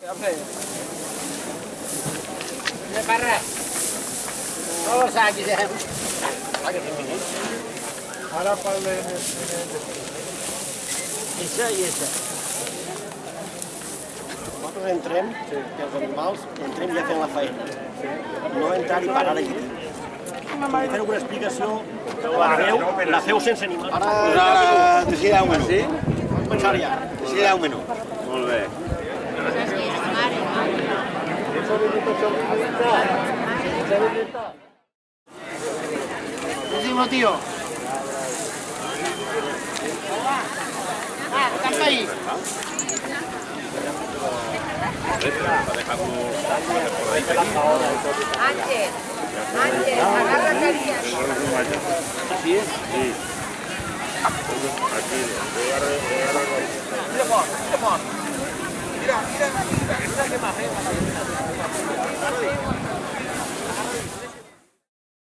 Ara parlem... Això i això. Nosaltres entrem, els animals, entrem ja fent la feina. No entrar i parar allí. Si feu una explicació, la feu sense animals. Ara decidirà un menú. Vam pensar ja. Decidirà un menú. Molt bé. Decimos, tío. Canta ahí. Ángel, agárrate bien. ¿Así es? Sí. Aquí.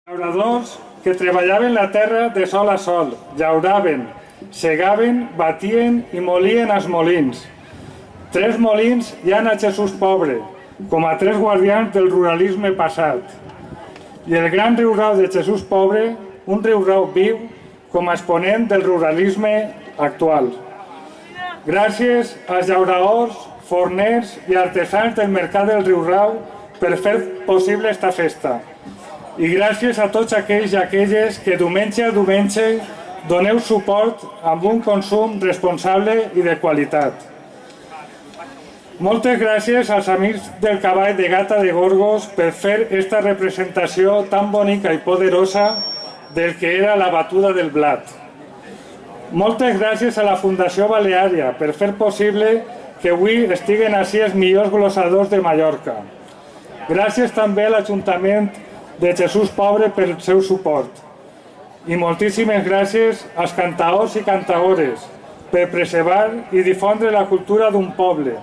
Llauradors que treballaven la terra de sol a sol, llauraven, segaven, batien i molien els molins. 3 molins hi ha a Jesús Pobre, com a 3 guardians del ruralisme passat. I el gran riurau de Jesús Pobre, un riurau viu com a exponent del ruralisme actual. Gràcies als llauradors, forners i artesans del mercat del riurau per fer possible esta festa. I gràcies a tots aquells i aquelles que diumenge a diumenge doneu suport amb un consum responsable i de qualitat. Moltes gràcies als amics del cavall de Gata de Gorgos per fer esta representació tan bonica i poderosa del que era la batuda del blat. Moltes gràcies a la Fundació Baleària per fer possible que avui estiguen ací els millors glossadors de Mallorca. Gràcies també a l'Ajuntament de Jesús Pobre pel seu suport. I moltíssimes gràcies als cantaors i cantaores per preservar i difondre la cultura d'un poble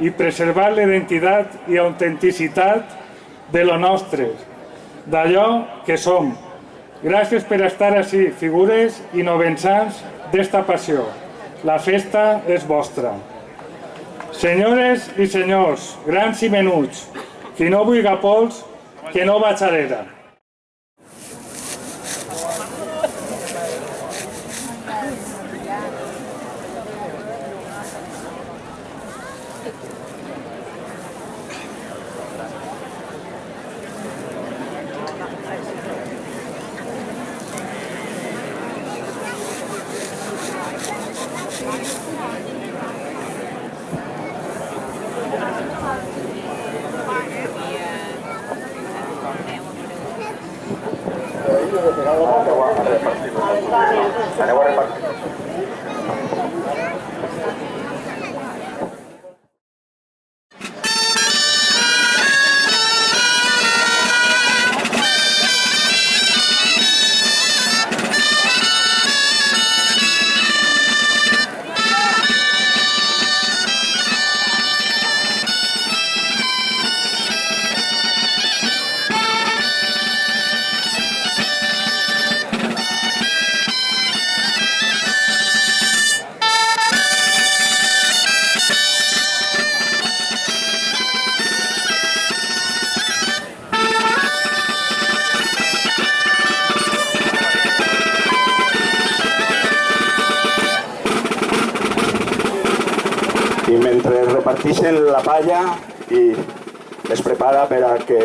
i preservar la identitat i autenticitat de lo nostre, d'allò que som. Gràcies per estar ací, figures i novensants d'esta passió. La festa és vostra. Senyores i senyors, grans i menuts, qui no vulga pols, que no vaig a l'era. Aneu a repartir. I mentre reparteixen la palla i es prepara per a que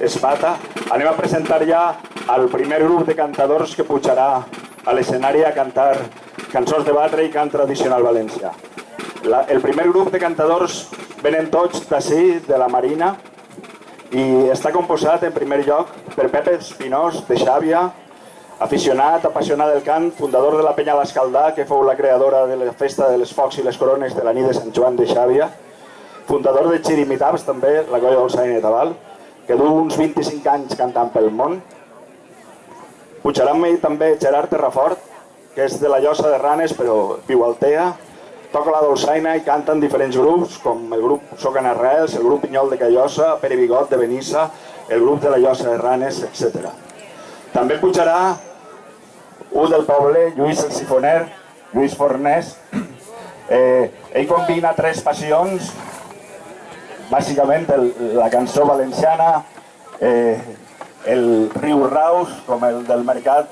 es bata, anem a presentar ja el primer grup de cantadors que pujarà a l'escenari a cantar cançons de batre i cant tradicional valencià. El primer grup de cantadors venen tots d'ací, de la Marina, i està composat en primer lloc per Pepe Espinós, de Xàbia, aficionat, apassionat del cant, fundador de la Penya l'Escaldà, que fou la creadora de la festa de les focs i les corones de la nit de Sant Joan de Xàbia, fundador de Xirimitabs, també, la colla Dolçaina i Tabal, que du uns 25 anys cantant pel món. Pujarà amb ell també Gerard Terrafort, que és de la Llosa de Ranes, però viu al Tea, toca la dolçaina i canta en diferents grups, com el grup Socan Arrels, el grup Pinyol de Callosa, Pere Bigot de Benissa, el grup de la Llosa de Ranes, etc. També pujarà un del poble, Lluís el Sifoner, Lluís Fornés. Ell combina 3 passions, bàsicament la cançó valenciana, el riu Raus, com el del mercat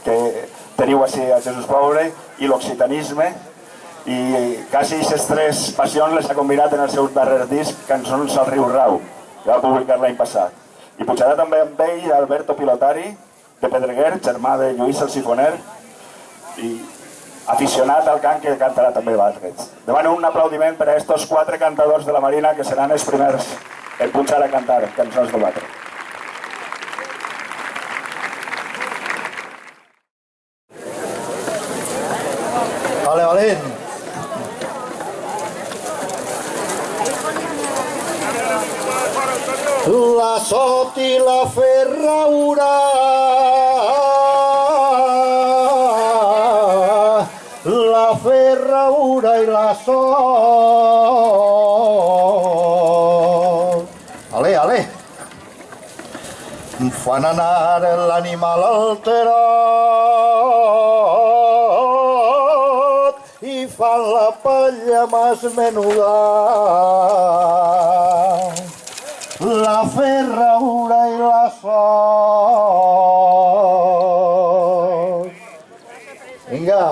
que teniu així a Jesús Pobre, i l'occitanisme, i quasi aquestes tres passions les ha combinat en el seu darrer disc, Cançons al riu Rau, que va publicar l'any passat. I pujarà també amb ell Alberto Pilotari, de Pedreguer, germà de Lluís el Sifoner, i aficionat al cant que cantarà també Batrets. Demano un aplaudiment per a estos 4 cantadors de la Marina que seran els primers en pujar a cantar cançons de Batre. Vale, valent. La Sot i la Ferraura, la Ferraura i la Sot. Ale, ale. Fan anar l'animal alterat i fan la palla més menuda. La Ferraura i la Sot. Vinga.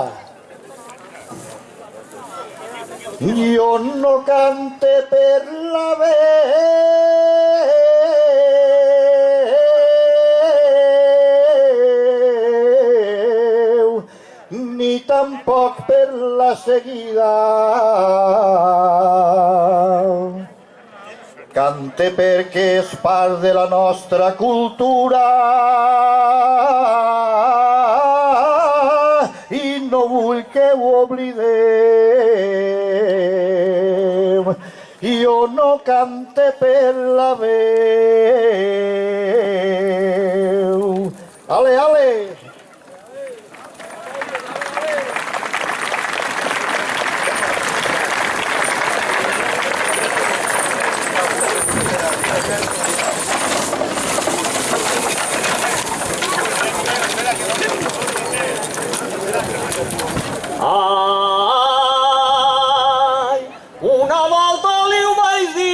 Jo no cante per la veu, ni tampoc per la seguida. Cante perquè és part de la nostra cultura i no vull que ho oblidem. Jo no cante per la veu. Ale, ale! Ai, una volta li ho vaig dir,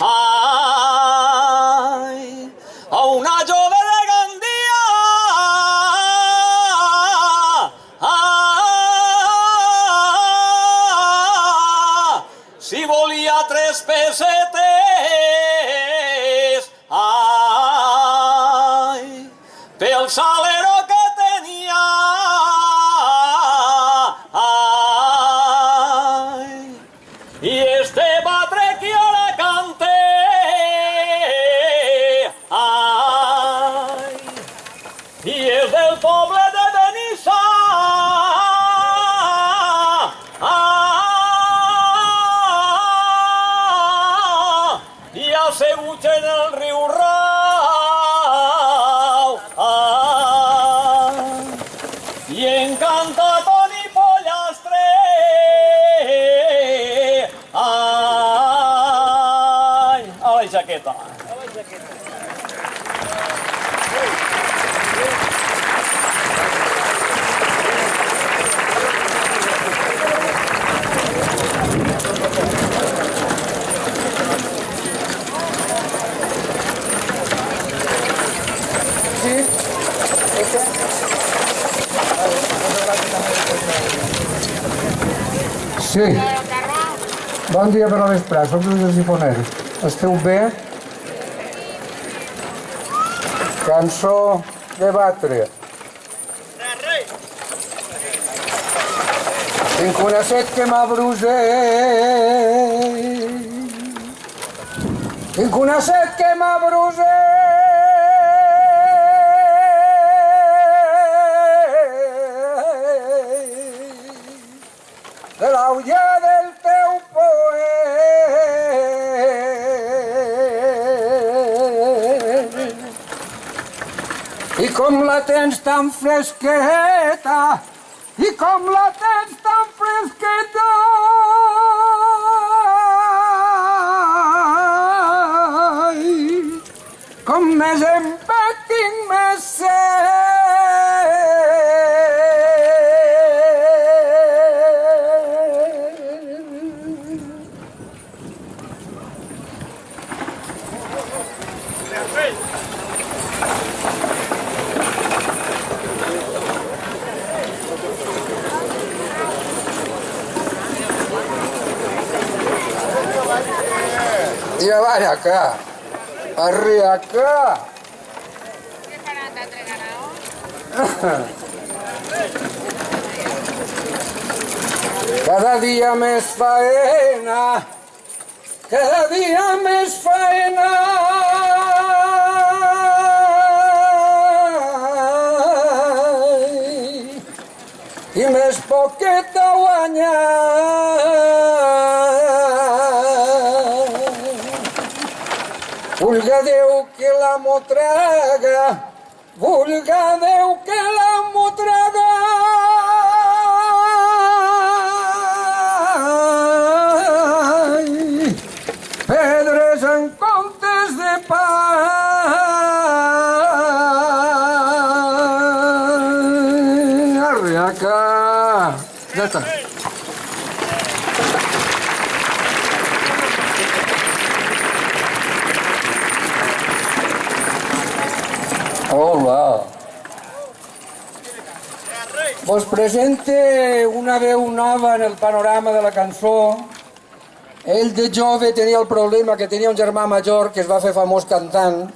ai, a una jove de Gandia, si volia 3 pessetes, ai, pel salero que tenia, ai, i este Batre que ara cante, ai, i és del poble de Benissa, i assegut en el riu Rau, i encanta Toni Pollastre, ai, a la jaqueta. Sí. Bon dia per a vespre, soc Lluís Sifoner. Esteu bé? Cançó de Batre. Tinc una set que m'abruseix. Tinc una set que m'abruseix de l'aulla del teu poema. I com la tens tan fresqueta, i com la tens tan fresqueta, com més em veig tinc més set. Mira, vaya acá. Arriba acá. Cada dia més faena, cada dia més faena. I més poqueta guanya. Vulga Déu que l'amo traga, vulga Déu que l'amo traga. Pedres en comptes de pa. Arriaca. Ja està. Hola. Vos presente una veu nova en el panorama de la cançó. Ell de jove tenia el problema que tenia un germà major que es va fer famós cantant.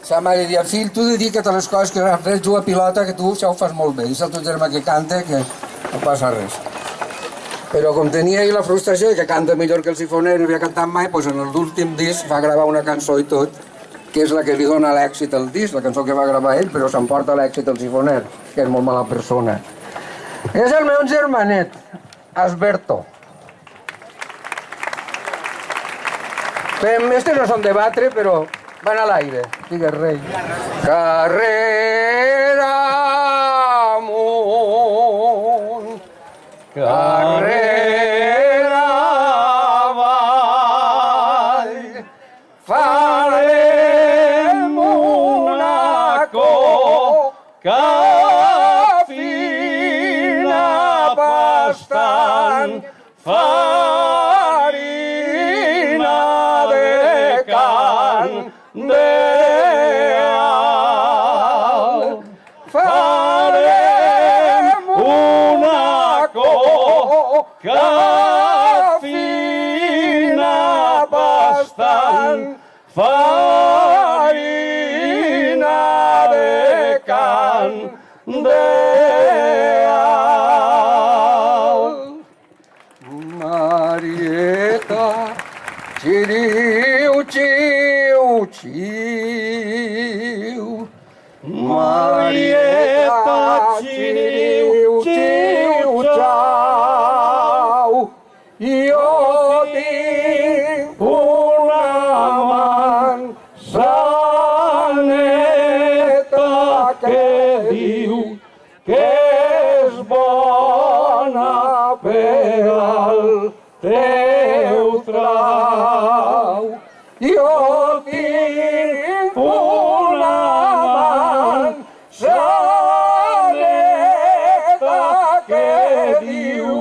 Sa mare deia, fill, tu dedica't a les coses que res juga a pilota, que tu això ho fas molt bé. És el teu germà que canta, que no passa res. Però com tenia ell la frustració de que canta millor que el sifoner i no havia cantat mai, doncs en l'últim disc va gravar una cançó i tot, que és la que li dona l'èxit al disc, la cançó que va gravar ell, però s'emporta l'èxit al sifoner, que és molt mala persona. És el meu germanet, Asberto. Estos no són de batre, però van a l'aire, digues rei. Carrera amunt, carrera avall, farem una coca fina pastant farina de candeal. Farem una coca fina pastant farina de candeal. Marieta, xiriu, xiu, xiu. Marieta, xiriu, xiu, xau. Jo tinc una manzaneta que diu que és bona per al teu trau. Jo tinc una manzaneta que diu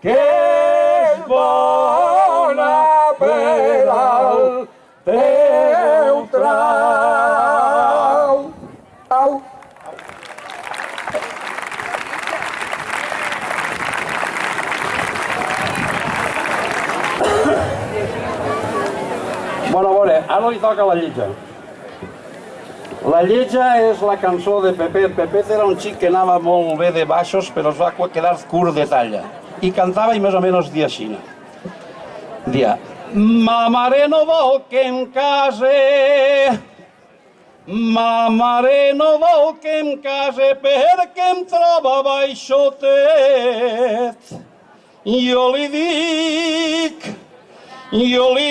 que és bona per al teu trau. Au. Bueno, a veure, ara li toca la lletja. La lletja és la cançó de Pepet. Pepet era un xic que anava molt bé de baixos, però es va quedar curt de talla. I cantava i més o menys dia així. Dia, ma mare no vol que em case, ma mare no vol que em case perquè em troba baixotet. Jo li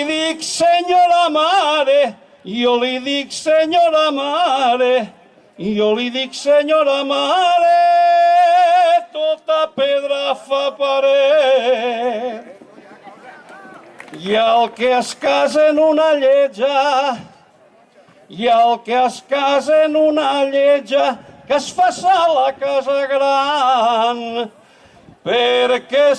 dic, senyora mare, jo li dic, senyora mare, jo li dic, senyora mare, tota pedra fa paret. I el que es casa en una lletja, i el que es casa en una lletja, que es fa a la casa gran, perquè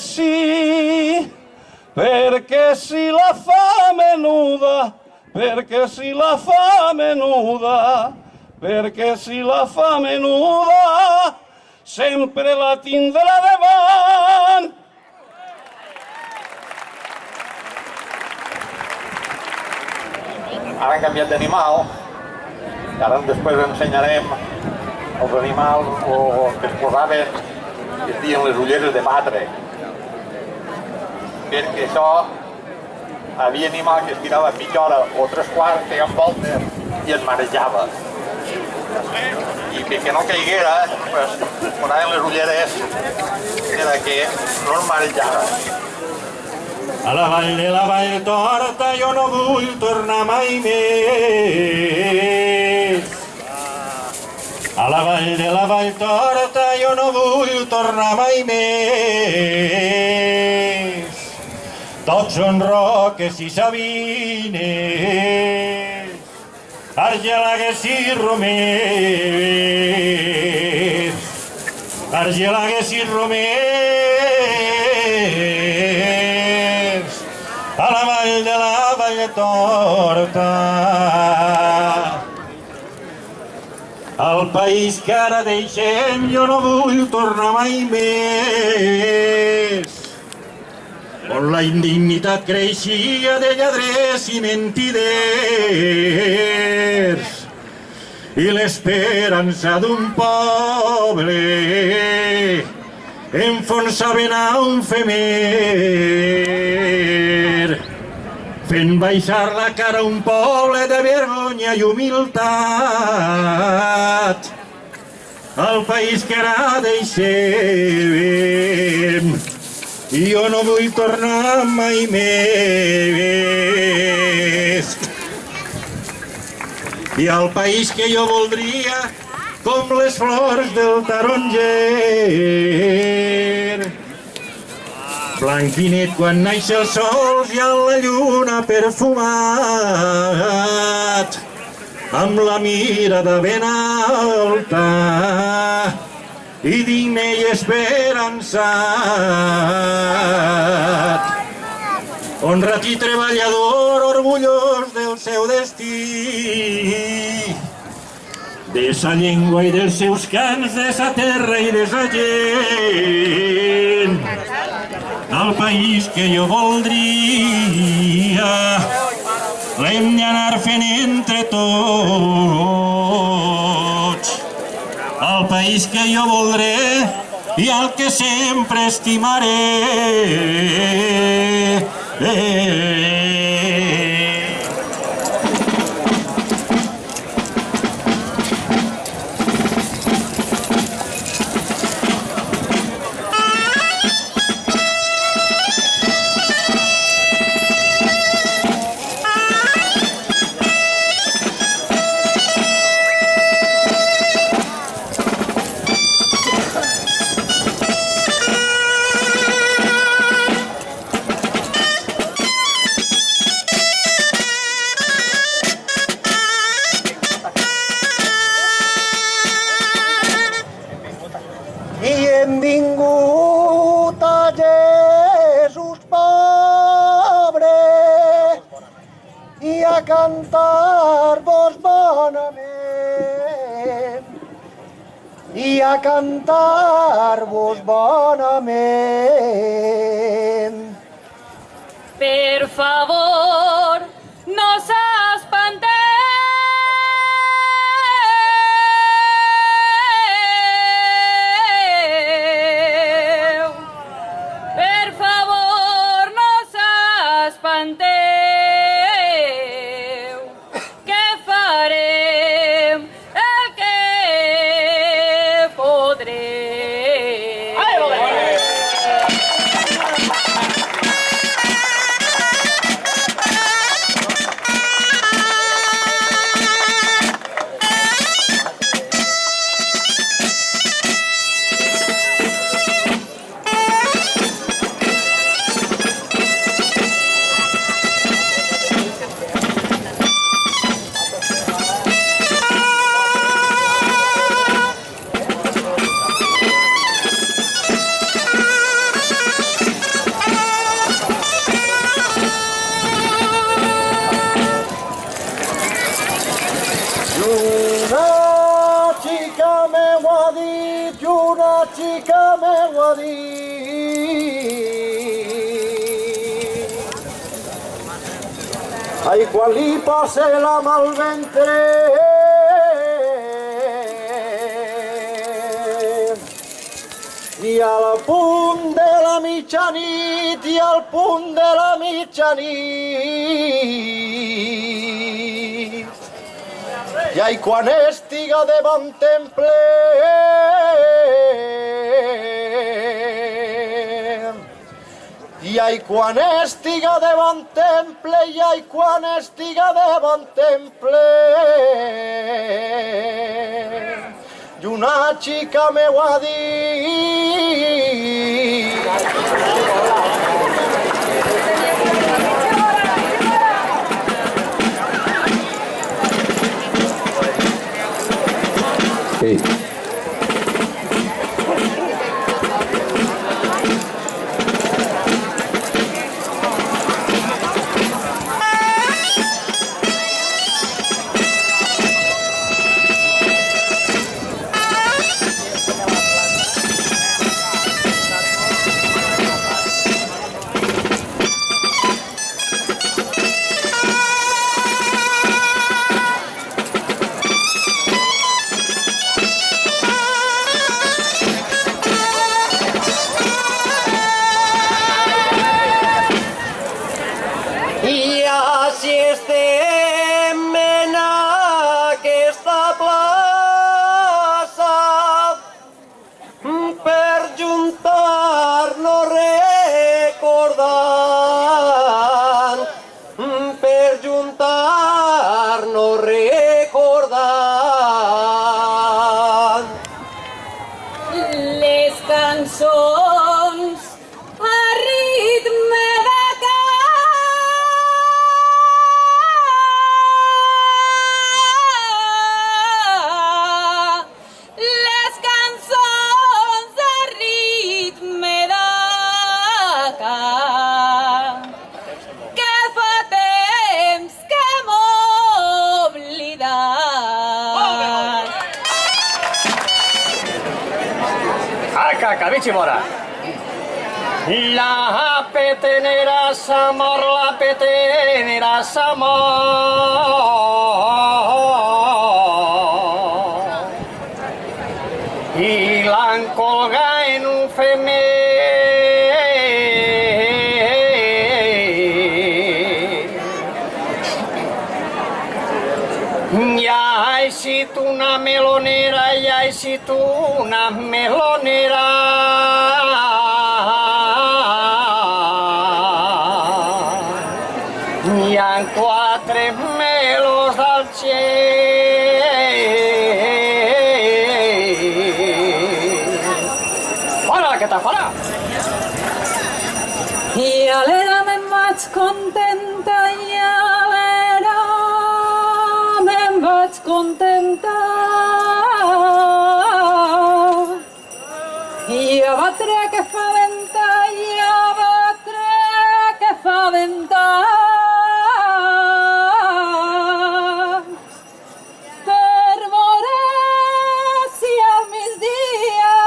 sí la fa menuda, perquè si la fa menuda, perquè si la fa menuda, sempre la tindrà davant. ara han canviat d'animal, i ara després ensenyarem els animals que es posaven, que es diuen les ulleres de batre. Perquè això, havia animal que es tirava mitja hora o 3/4 pegant voltes i es marejava. I perquè no caiguera, pues, posaven les ulleres que no es marejava. A la vall de la Valltorta jo no vull tornar mai més. A la vall de la Valltorta jo no vull tornar mai més. Tots són roques i sabines, argelagues i romers, argelagues i romers, a la vall de la Valltorta. Al país que ara deixem jo no vull tornar mai més, on la indignitat creixia de lladres i mentiders i l'esperança d'un poble enfonsaven a un femer, fent baixar la cara a un poble de vergonya i humilitat. Al país que ara deixem i jo no vull tornar mai més. I al país que jo voldria com les flors del taronger, blanquinet quan naix el sol i a la lluna perfumat, amb la mirada ben alta i digne i esperançat, honrat i treballador, orgullós del seu destí, de sa llengua i dels seus cants, de sa terra i de sa gent. Al país que jo voldria l'hem d'anar fent entre tots. Al país que jo voldré i al que sempre estimaré. I hem vingut a Jesús pobre i a cantar-vos bonament, i a cantar-vos bonament. Per favor, no s'espanteu. Per favor, no s'espanteu, que farem el que podrem. Una xica m'ho ha dit, una xica m'ho ha dit. Ai, quan li posa la mà al ventre, i al punt de la mitjanit, i al punt de la mitjanit, i ai, quan estiga davant temple, i ai, quan estiga davant temple, i ai, quan estiga davant temple, i una xica m'ho ha dit. Sí. I així estem en aquesta plaça per juntar-nos recordant, per juntar-nos recordant. Les cançons a ritme de les cançons a ritme de que fa temps que hem oblidat. Aca, cabichi mora. La petenera s'amor, la petenera s'amor. I l'han colgat en un femer. Ja ha eixit una melonera, ja ha eixit una melonera. Hi ha 4 melos al ciel. Fora, que està fora! I a l'era me'n vaig contenta, i a l'era me'n vaig contenta. I a batre que fa venta, i a batre que fa venta. Per veure si al migdia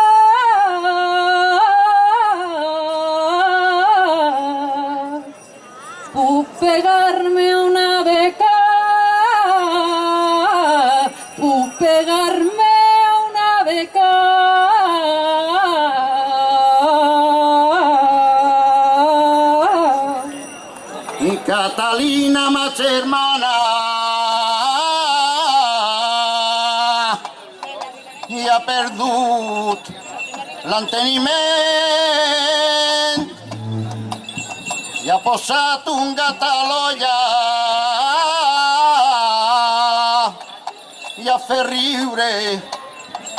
puc pegar-me una beca, puc pegar-me una beca. I Catalina, ma germana, i ha perdut l'enteniment i ha posat un gat a l'olla i ha fet riure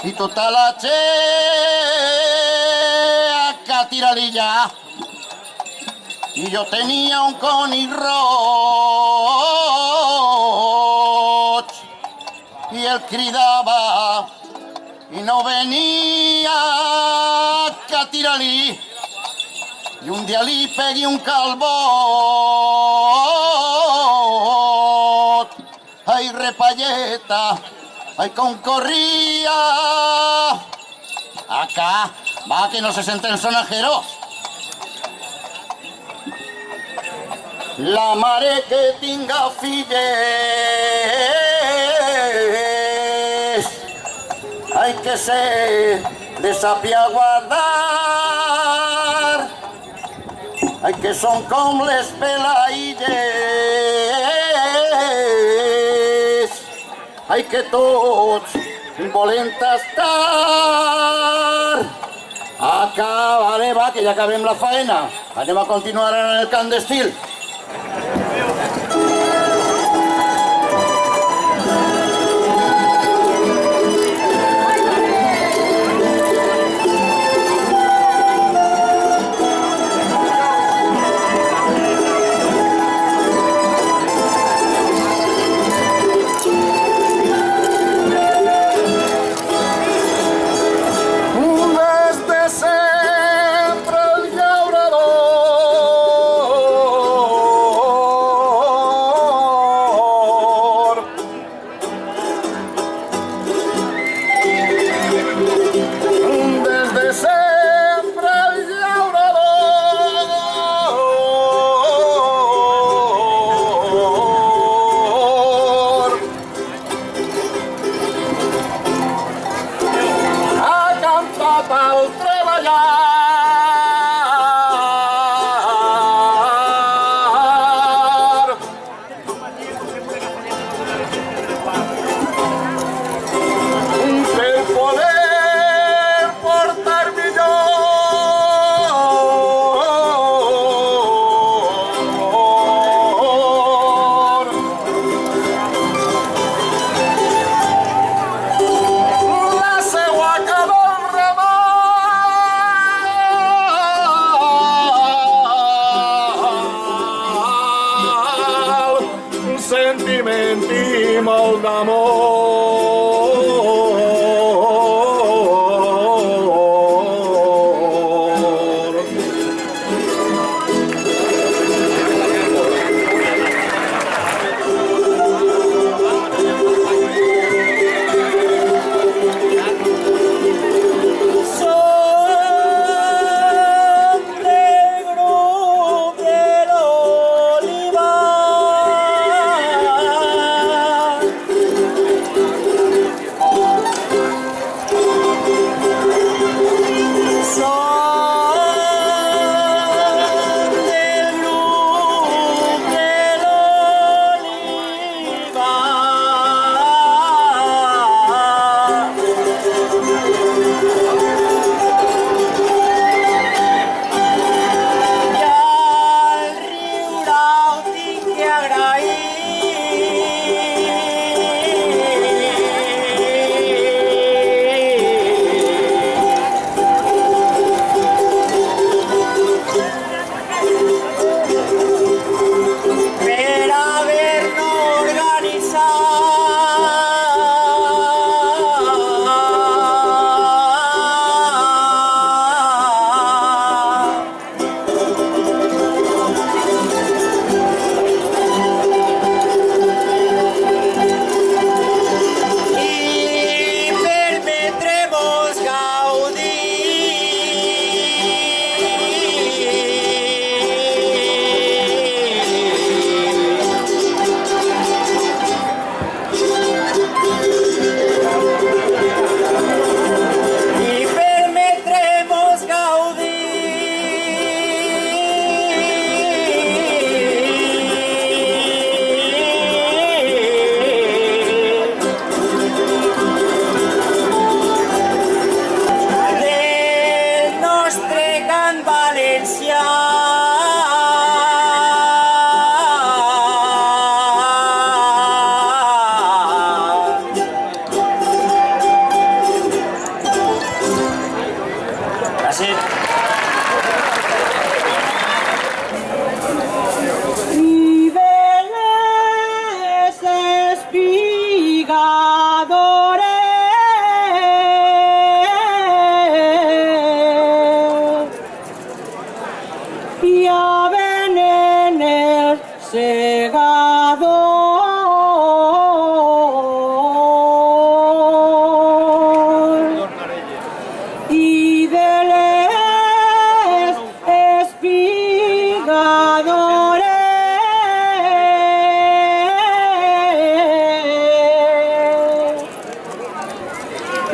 i tota la gent a tirar-li-ja. I jo tenia un conill roig i el cridava i no venia a tirar-li. I un dia li pegui un calbot. Ai, repalleta, ai, com corria. Acá, va, que no se sienten sonajeros. la mare que tinga filles, hay que ser de saber guardar, hay que son com les pelaïdes, hay que tots volem tastar. Vale, va, que ja acabem la faena. Anem a continuar en el cant d'estil. Des de sempre el llaurador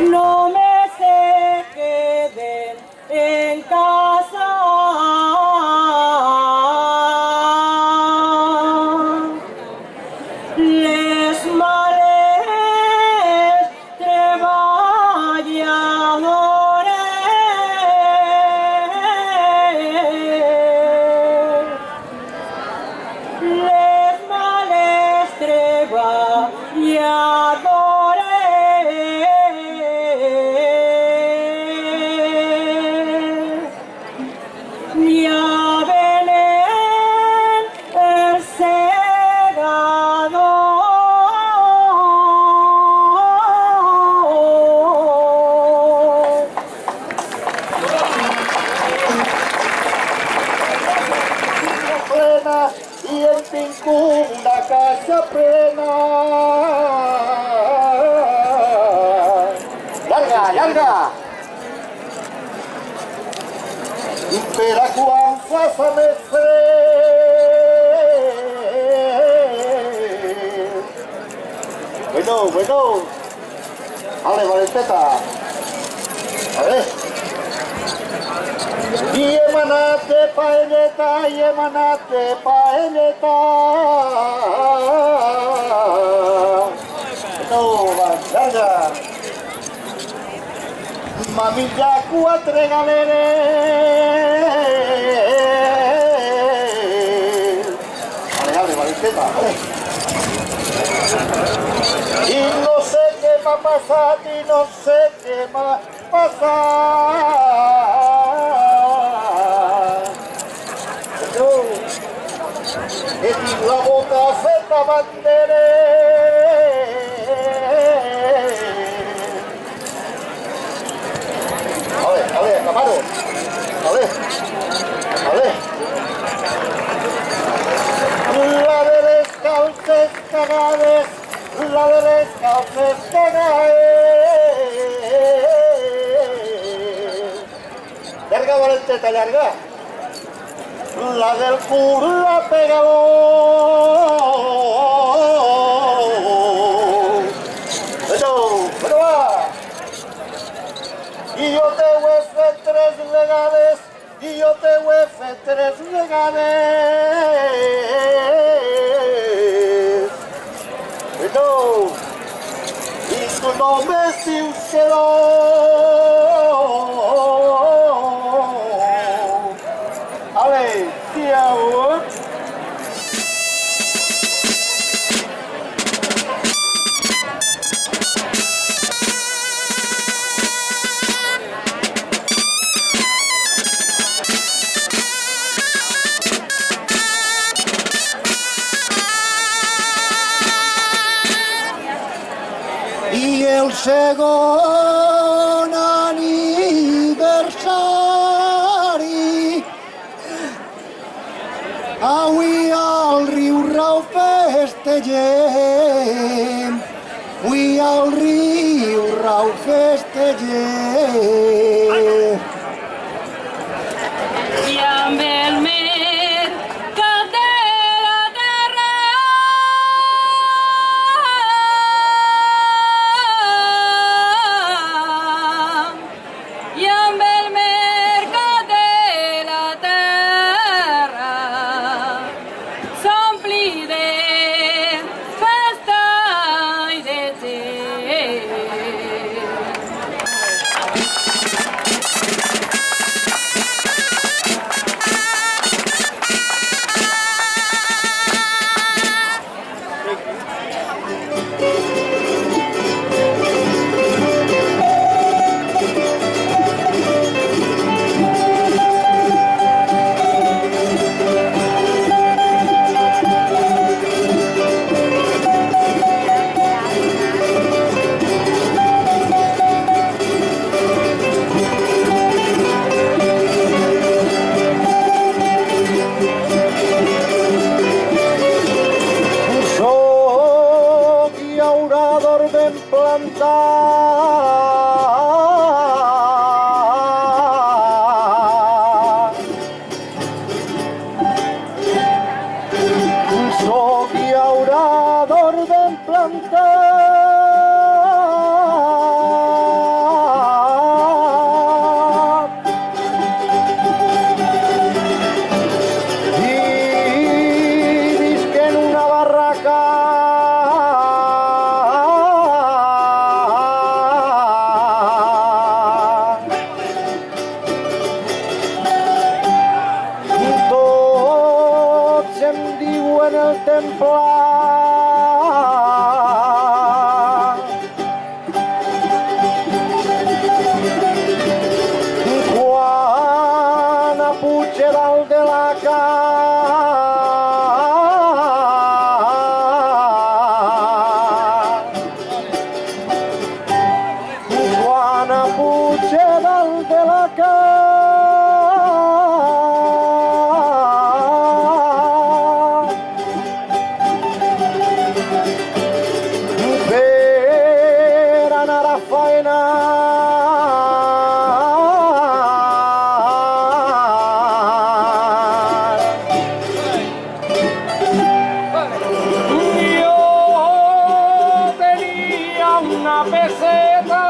no me se queden en casa. Les males treballadores, les males treballadores, ya Belén el segador. Plena y en Pincú una casa plena. Llarga, llarga. Per a quan faça més fred. Bueno, bueno. Ale, Valenteta. A ver. I hem anat de paelleta, i hem anat de paelleta. No, va, llarga. Mami, ja 4 galeres. Ale, Valenteta, ale. I no sé què m'ha passat, i no sé què m'ha passat. No, he tinc la boca feta banderes. Ale, Camaro. Ale. La de les calces cagades, la de les calces cagades. Llarga, Valenteta, llarga. La del cul la pegador. Això, però va. I jo t'ho he fet 3 vegades, i jo t'ho he fet 3 vegades. Però, i tu només dius que no. Ale, siau. I el segon aniversari avui al riu Rau festegem, avui al riu Rau festegem. I amb el mercat de la terra i amb el mercat de la terra s'ompli de festa i de gent. puja dalt de la per anar a faena. Jo tenia una peseta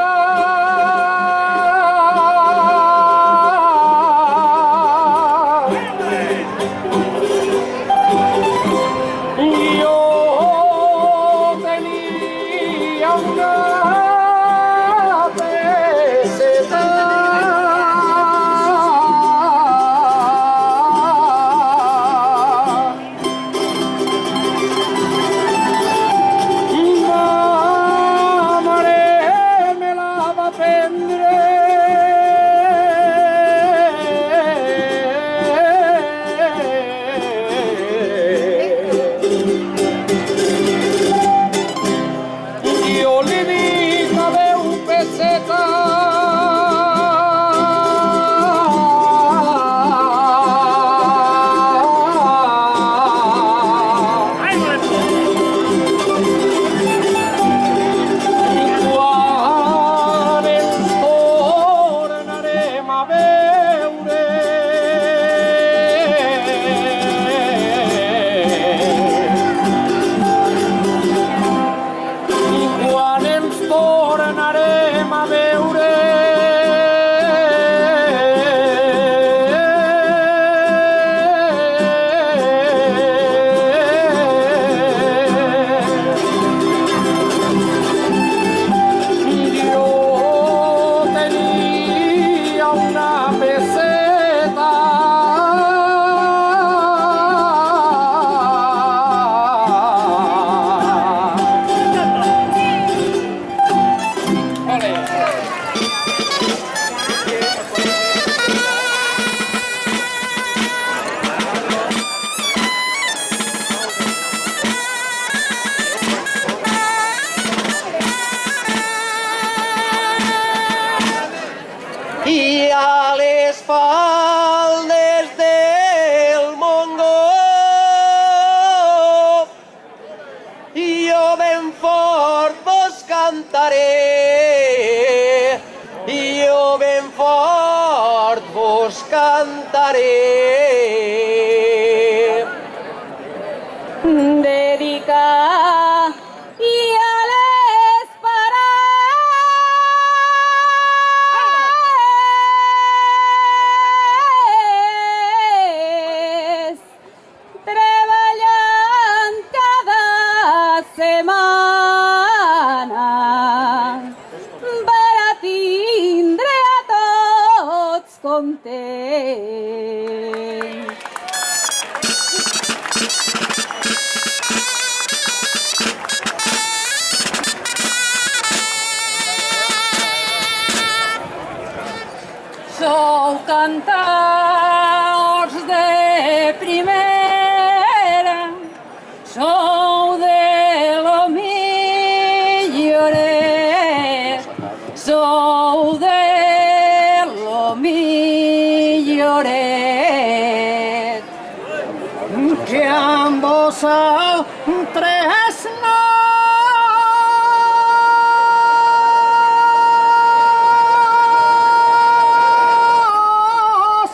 I a les faldes del Montgó jo ben fort vos cantaré, jo ben fort vos cantaré. Dedicar i a les parades, treballant cada setmana per a tindre a tots contents. Sou cantaors de primera, sou de lo milloret, sou de lo milloret. que amb vosaltres no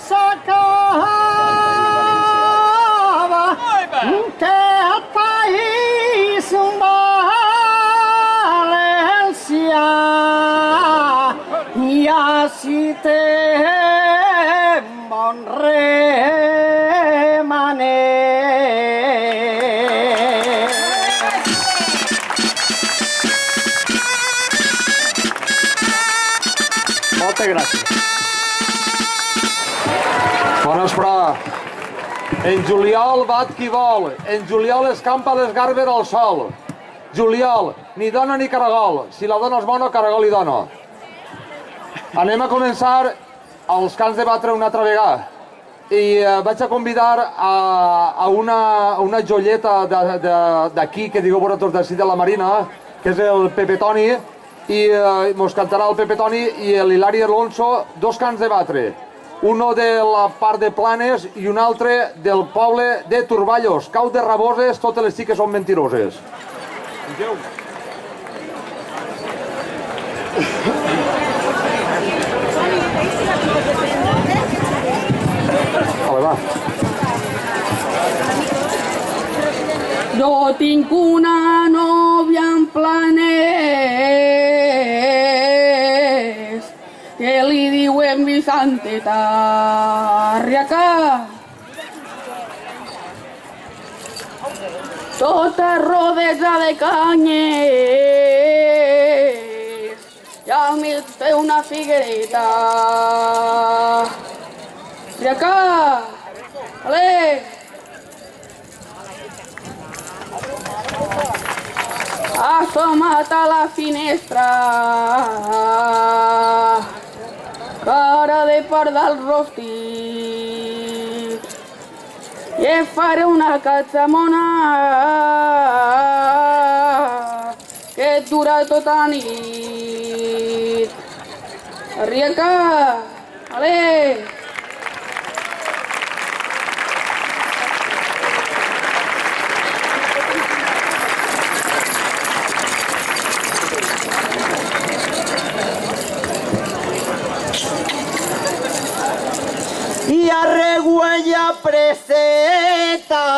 s'acaba, que el país valencià ja si té bon remaner. Moltes gràcies. Bon vesprà. En juliol bat qui vol, en juliol escampa les garbes al sol. Juliol, ni dona ni caragol, si la dona és bona, caragol i dona. Anem a començar els cants de batre una altra vegada. I vaig a convidar a una joieta d'aquí, que digueu vosaltres d'ací de la Marina, que és el Pepe Toni, i mos cantarà el Pepe Toni i l'Hilari Alonso dos cants de batre. Uno de la part de Planes i un altre del poble de Turballos. Cau de Raboses, totes les xiques són mentiroses. Vale, va. Jo tinc una nòvia en Planes que li diuen Vicenteta Arriaca. Tota rodesa de canyes i al mig té una figuereta. Arriaca, ale! Asomat a la finestra, cara de pardal rostit, i et faré una catzamona que et dura tota nit. Arriaca, ale! I arregüella preseta,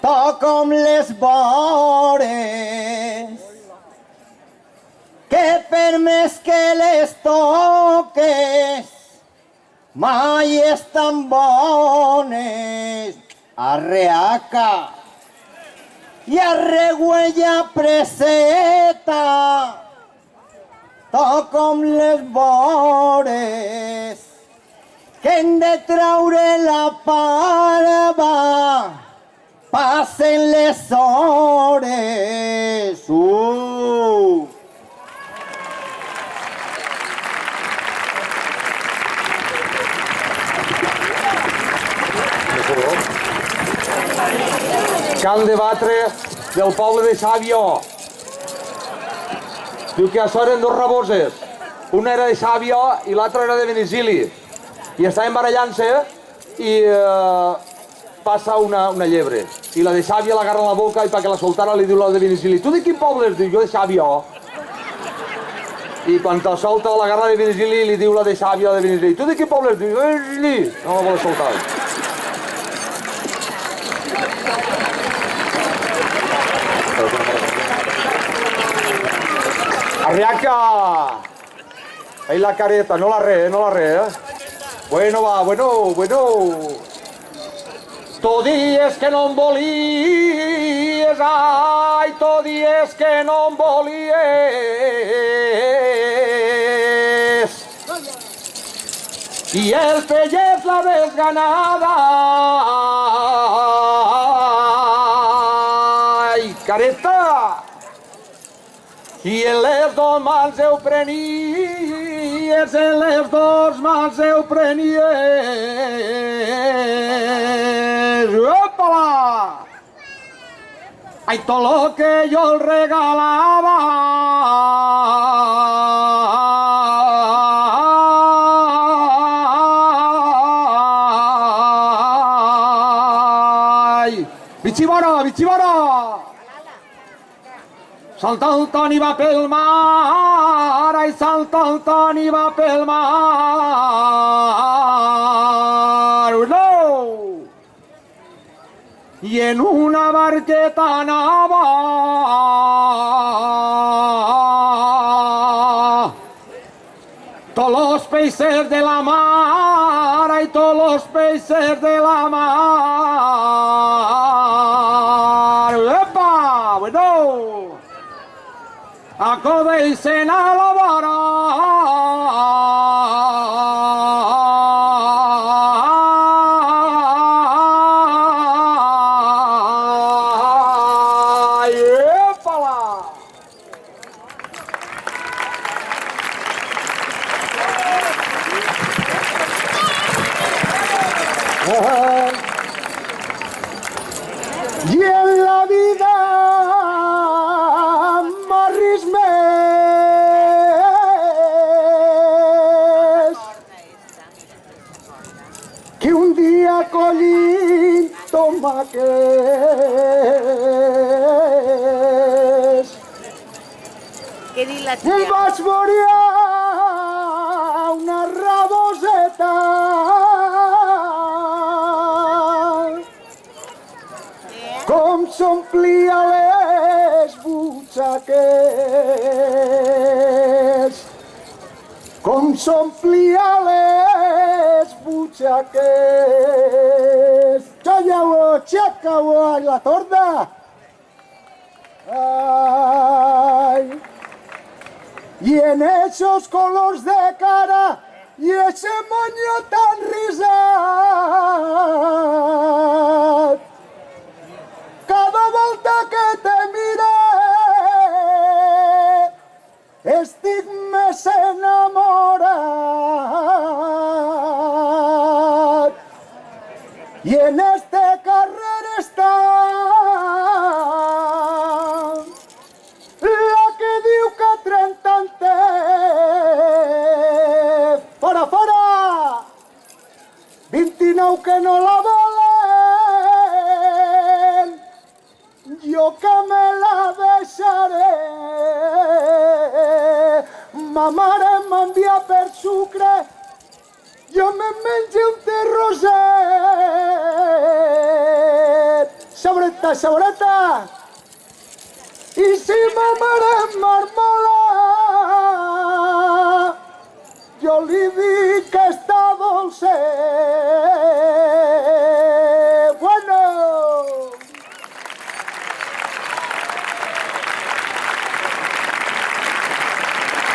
toca'm les vores, que per més que les toques mai estan bones. Arreaca. I arregüella preseta, toca'm les vores, que hem de traure la parva, passen les hores. Cant de batre del poble de Xàbio. Diu que això eren dos raboses. Una era de Xàbio i l'altra era de Benisili. I estaven barallant-se i passa una llebre. I la de Xàbia l'agarra a la boca i perquè la soltara li diu la de Benisili: tu de quin poble és? Diu, jo de Xàbia. I quan la solta l'agarra de Benisili li diu la de Xàbia de Benisili: tu de quin poble és? Diu, jo de Benisili. No la vol soltar. Arriaca! Ahí la careta, no la re, Bueno, va, bueno. Tu dies que no em volies, ai, tu dies que no em volies. I el feies la desganada. Ai, careta! I en les dos mans ho prenies, en les dos mans ho prenies. Opa-la! Ai, tot lo que jo el regalava. Ai, bitxibora! Salta el Toni va pel mar, ai, salta el Toni va pel mar. No! I en una barqueta nova, tots los peixers de la mar, ai, tots los peixers de la mar. Epa! Bueno! Acudeixen a la vora. I en la vida m'arrisme recollint tomàquets. Què diu la tia? Vaig veure una raboseta com s'omplia les butxaques, com s'omplia les butxaques. Xaca-ho, la torda. Ai, i en esos colors de cara i ese moño tan risat, cada volta que te mire estic més enamorat. I en este carrer està la que diu que tren tant té. Fora, fora! 29 que no la volen, jo que me la deixaré. Ma mare m'envia per sucre, jo me menjo un terroset. Saboreta, saboreta! I si ma mare marmola, jo li dic que està dolcet. Bueno!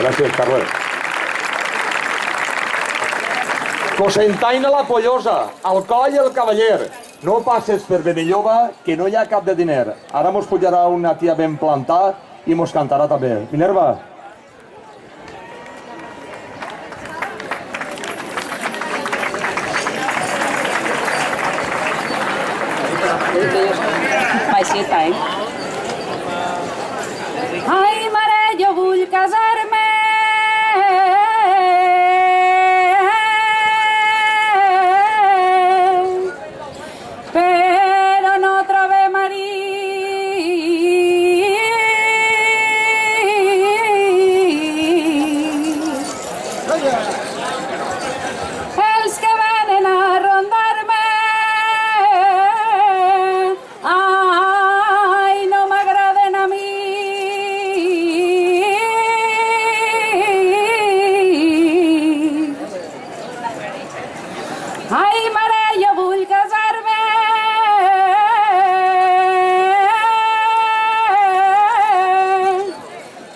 Gràcies, Carles. Cosentaina la pollosa, el coll el cavaller. No passes per Benilloba, que no hi ha cap de diner. Ara mos pujarà una tia ben plantada i mos cantarà també. Minerva. Baixeta, Ai, mare, jo vull casar-me. Però no trobe marit. Els que venen a rondar-me, ai, no m'agraden a mi. Ai, mare, jo vull casar-me.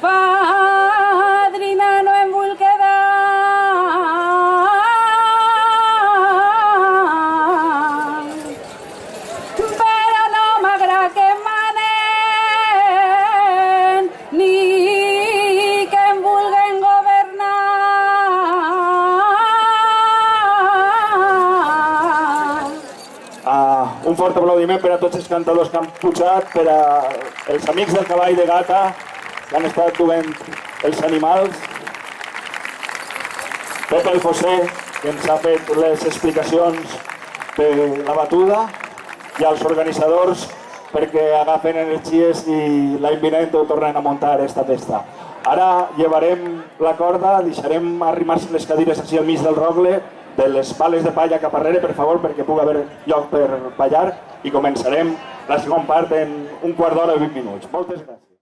Padrina, no em vull quedar. Però no m'agrada que em manen, ni que em vulguen governar. Un fort aplaudiment per a tots els cantadors que han pujat, per a els amics del cavall de Gata que han estat duent els animals, Pepe Alfosé, que ens ha fet les explicacions de la batuda, i als organitzadors perquè agafen energies i l'any vinent ho tornen a muntar esta festa. Ara llevarem la corda, deixarem arrimar-se les cadires així al mig del rogle, de les pales de palla cap arrere, per favor, perquè pugui haver lloc per ballar, i començarem la segona part en un quart d'hora i 20 minuts. Moltes gràcies.